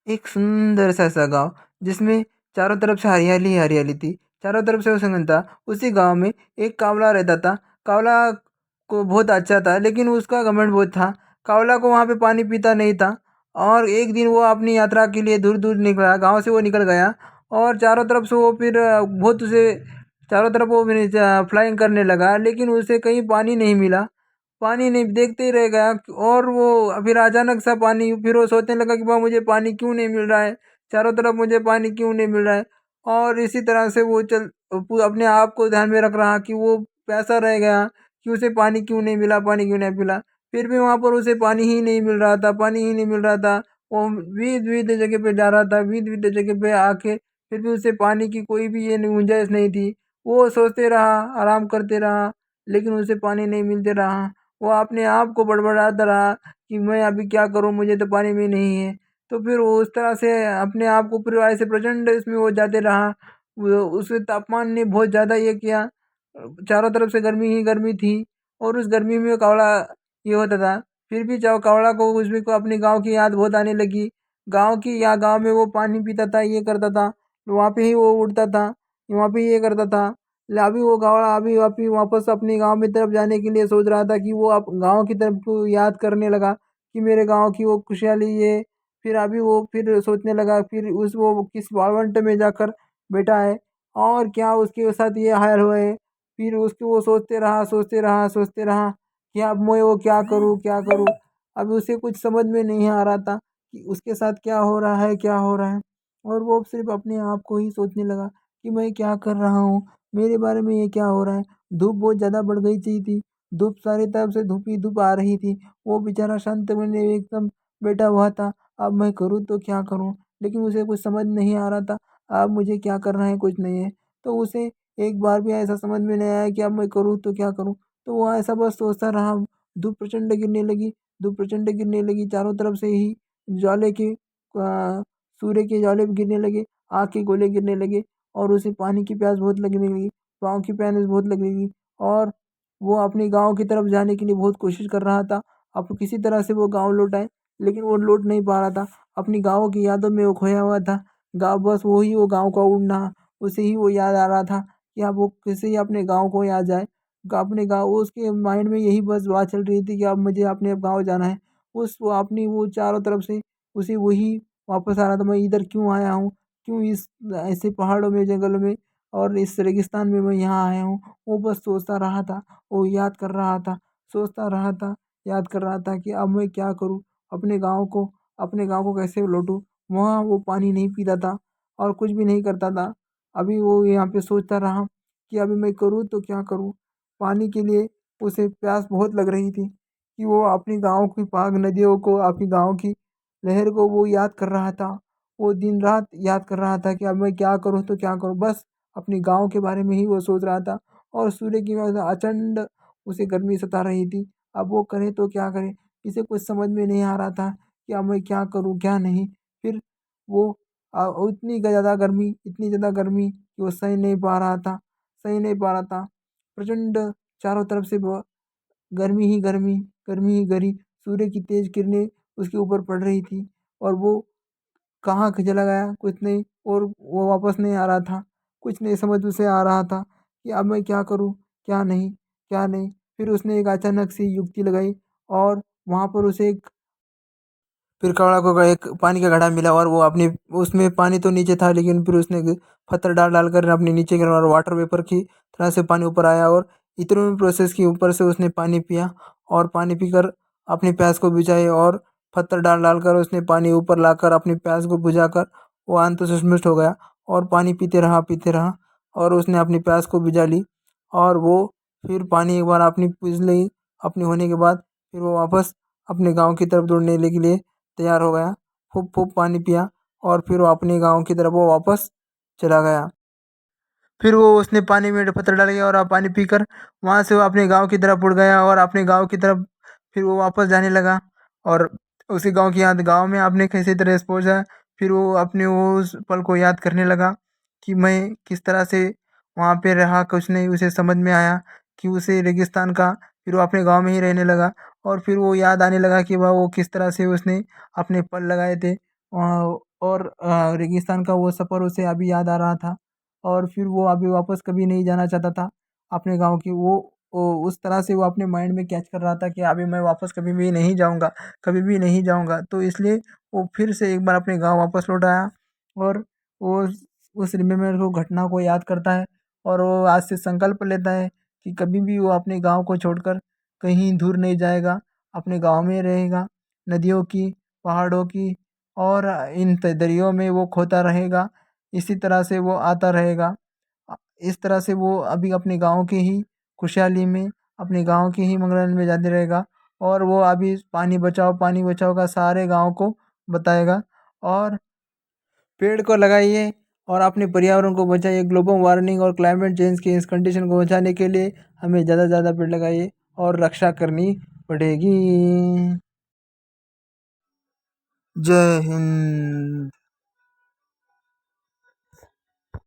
एक सुंदर सा ऐसा गाँव जिसमें चारों तरफ से हरियाली ही हरियाली थी। चारों तरफ से वो संगन था। उसी गाँव में एक कावला रहता था। कावला को बहुत अच्छा था लेकिन उसका घमंड बहुत था। कावला को वहाँ पे पानी पीता नहीं था और एक दिन वो अपनी यात्रा के लिए दूर-दूर निकला, गाँव से वो निकल गया और चारों तरफ से वो फिर बहुत उसे चारों तरफ वो फ्लाइंग करने लगा लेकिन उसे कहीं पानी नहीं मिला। पानी नहीं देखते ही रह गया और वो फिर अचानक सा पानी फिर वो सोचने लगा कि वाह मुझे पानी क्यों नहीं मिल रहा है, चारों तरफ मुझे पानी क्यों नहीं मिल रहा है। और इसी तरह से वो अपने आप को ध्यान में रख रहा कि वो प्यासा रह गया कि उसे पानी क्यों नहीं मिला, पानी क्यों नहीं मिला। फिर भी वहाँ पर उसे पानी ही नहीं मिल रहा था, पानी ही नहीं मिल रहा था। वो विविध जगह पे जा रहा था, विविध जगह पे आके फिर भी उसे पानी की कोई भी ये गुंजाइश नहीं थी। वो सोचते रहा, आराम करते रहा, लेकिन उसे पानी नहीं मिलते रहा। वो अपने आप को बड़बड़ाता रहा कि मैं अभी क्या करूँ, मुझे तो पानी भी नहीं है। तो फिर वो उस तरह से अपने आप को फिर ऐसे प्रचंड इसमें वो जाते रहा। वो उस तापमान ने बहुत ज़्यादा ये किया, चारों तरफ से गर्मी ही गर्मी थी और उस गर्मी में कावड़ा ये होता था। फिर भी चाहो कावड़ा को उसमें को अपने गाँव की याद बहुत आने लगी। गाँव की या गाँव में वो पानी पीता था, ये करता था, वहाँ पे ही वो उठता था, वहाँ पे ये करता था। अभी वो कावड़ा अभी अभी वापस अपने गाँव में तरफ जाने के लिए सोच रहा था कि वो अब गाँव की तरफ को याद करने लगा कि मेरे गाँव की वो खुशहाली ये। फिर अभी वो फिर सोचने लगा फिर उस वो किस वाळवंट में जाकर बैठा है और क्या उसके साथ ये हाल हुआ है। फिर उसको वो सोचते रहा, सोचते रहा, सोचते रहा कि अब मैं वो क्या करूँ, क्या करूँ? अभी उसे कुछ समझ में नहीं आ रहा था कि उसके साथ क्या हो रहा है, क्या हो रहा है? और वो सिर्फ़ अपने आप को ही सोचने लगा कि मैं क्या कर रहा हूँ? मेरे बारे में ये क्या हो रहा है? धूप बहुत ज़्यादा बढ़ गई थी। धूप सारी तरफ से धूप ही धूप आ रही थी। वो बेचारा शांत मन में एकदम बैठा हुआ था। अब मैं करूँ तो क्या करूँ? लेकिन उसे कुछ समझ नहीं आ रहा था। अब मुझे क्या करना है, कुछ नहीं है। तो उसे एक बार भी ऐसा समझ में नहीं आया कि अब मैं करूँ तो क्या करूँ? तो वो ऐसा बस सोचता रहा। धूप प्रचंड गिरने लगी, धूप प्रचंड गिरने लगी। चारों तरफ से ही ज्वाले के सूर्य के ज्वाले भी गिरने लगे, आग के गोले गिरने लगे और उसे पानी की प्यास बहुत लगने लगी। गाँव की प्यास बहुत लगेगी और वो अपने गाँव की तरफ जाने के लिए बहुत कोशिश कर रहा था। अब किसी तरह से वो गाँव लौट आए, लेकिन वो लौट नहीं पा रहा था। अपनी गाँव की यादों में वो खोया हुआ था। गाँव बस वो गाँव का उड़ना, उसे ही वो याद आ रहा था कि अब वो कैसे ही अपने गाँव को याद जाए। अपने गाँव उसके माइंड में यही बस बात चल रही थी कि अब मुझे अपने गाँव जाना है। वो अपनी वो चारों तरफ से उसे वही वापस आ रहा था, मैं इधर क्यों आया हूँ? क्यों इस ऐसे पहाड़ों में, जंगलों में और इस रेगिस्तान में मैं यहाँ आया हूँ? वो बस सोचता रहा था, वो याद कर रहा था, सोचता रहा था, याद कर रहा था कि अब मैं क्या करूँ? अपने गाँव को कैसे लौटूँ? वहाँ वो पानी नहीं पीता था और कुछ भी नहीं करता था। अभी वो यहाँ पे सोचता रहा कि अभी मैं करूँ तो क्या करूँ? पानी के लिए उसे प्यास बहुत लग रही थी कि वो अपनी गाँव की पाक नदियों को, अपनी गाँव की लहर को वो याद कर रहा था। वो दिन-रात याद कर रहा था कि अब मैं क्या करूँ तो क्या करूँ? बस अपने गाँव के बारे में ही वो सोच रहा था और सूर्य की वजह से अचंड उसे गर्मी सता रही थी। अब वो करे तो क्या करे? इसे कुछ समझ में नहीं आ रहा था कि अब मैं क्या करूँ, क्या नहीं? फिर वो इतनी ज़्यादा गर्मी कि वो सह नहीं पा रहा था, सह नहीं पा रहा था। प्रचंड चारों तरफ से गर्मी ही गर्मी, गर्मी ही गर्मी, सूर्य की तेज़ किरणें उसके ऊपर पड़ रही थी और वो कहाँ क चला गया कुछ नहीं और वो वापस नहीं आ रहा था। कुछ नहीं समझ उसे आ रहा था कि अब मैं क्या करूँ? क्या नहीं, क्या नहीं? फिर उसने एक अचानक सी युक्ति लगाई और वहाँ पर उसे एक फिर कौड़ा को एक पानी का घड़ा मिला और वो अपनी उसमें पानी तो नीचे था लेकिन फिर उसने पत्थर डाल कर अपने नीचे गिरा और वाटर वेपर की तरह से पानी ऊपर आया और इतने में प्रोसेस की ऊपर से उसने पानी पिया और पानी पीकर अपनी प्यास को बुझाई और पत्थर डाल कर उसने पानी ऊपर लाकर अपनी प्यास को बुझाकर वो अंतर्सुष्मिष्ट हो गया और पानी पीते रहा और उसने अपनी प्यास को बुझा ली और वो फिर पानी एक बार अपनी पीस ली अपनी होने के बाद फिर वो वापस अपने गाँव की तरफ दौड़ने के लिए तैयार हो गया। खूब खूब पानी पिया और फिर वो अपने गाँव की तरफ वो वापस चला गया। फिर वो उसने पानी में पत्थर डाल दिया और पानी पीकर वहाँ से वो अपने गाँव की तरफ उड़ गया और अपने गाँव की तरफ फिर वो वापस जाने लगा और उसी गाँव की याद गाँव में आपने कैसे तरह से पहुँचा। फिर वो अपने वो उस पल को याद करने लगा कि मैं किस तरह से वहाँ पे रहा, कुछ नहीं उसे समझ में आया कि उसे रेगिस्तान का फिर वो अपने गाँव में ही रहने लगा और फिर वो याद आने लगा कि वह वो किस तरह से उसने अपने पल लगाए थे। और रेगिस्तान का वो सफ़र उसे अभी याद आ रहा था और फिर वो अभी वापस कभी नहीं जाना चाहता था अपने गाँव की। वो उस तरह से वो अपने माइंड में कैच कर रहा था कि अभी मैं वापस कभी भी नहीं जाऊँगा, कभी भी नहीं जाऊँगा। तो इसलिए वो फिर से एक बार अपने गाँव वापस लौट आया और वो उस रिमेम्बर को घटना को याद करता है और वो आज से संकल्प लेता है कि कभी भी वो अपने गाँव को छोड़कर कहीं दूर नहीं जाएगा, अपने गाँव में रहेगा। नदियों की, पहाड़ों की और इन दरियों में वो खोता रहेगा। इसी तरह से वो आता रहेगा। इस तरह से वो अभी अपने गाँव की ही खुशहाली में, अपने गाँव के ही मनोरंजन में जाते रहेगा और वो अभी पानी बचाओ का सारे गाँव को बताएगा। और पेड़ को लगाइए और अपने पर्यावरण को बचाइए। ग्लोबल वार्मिंग और क्लाइमेट चेंज की इस कंडीशन को बचाने के लिए हमें ज़्यादा से ज़्यादा पेड़ लगाइए और रक्षा करनी पड़ेगी। जय हिंद।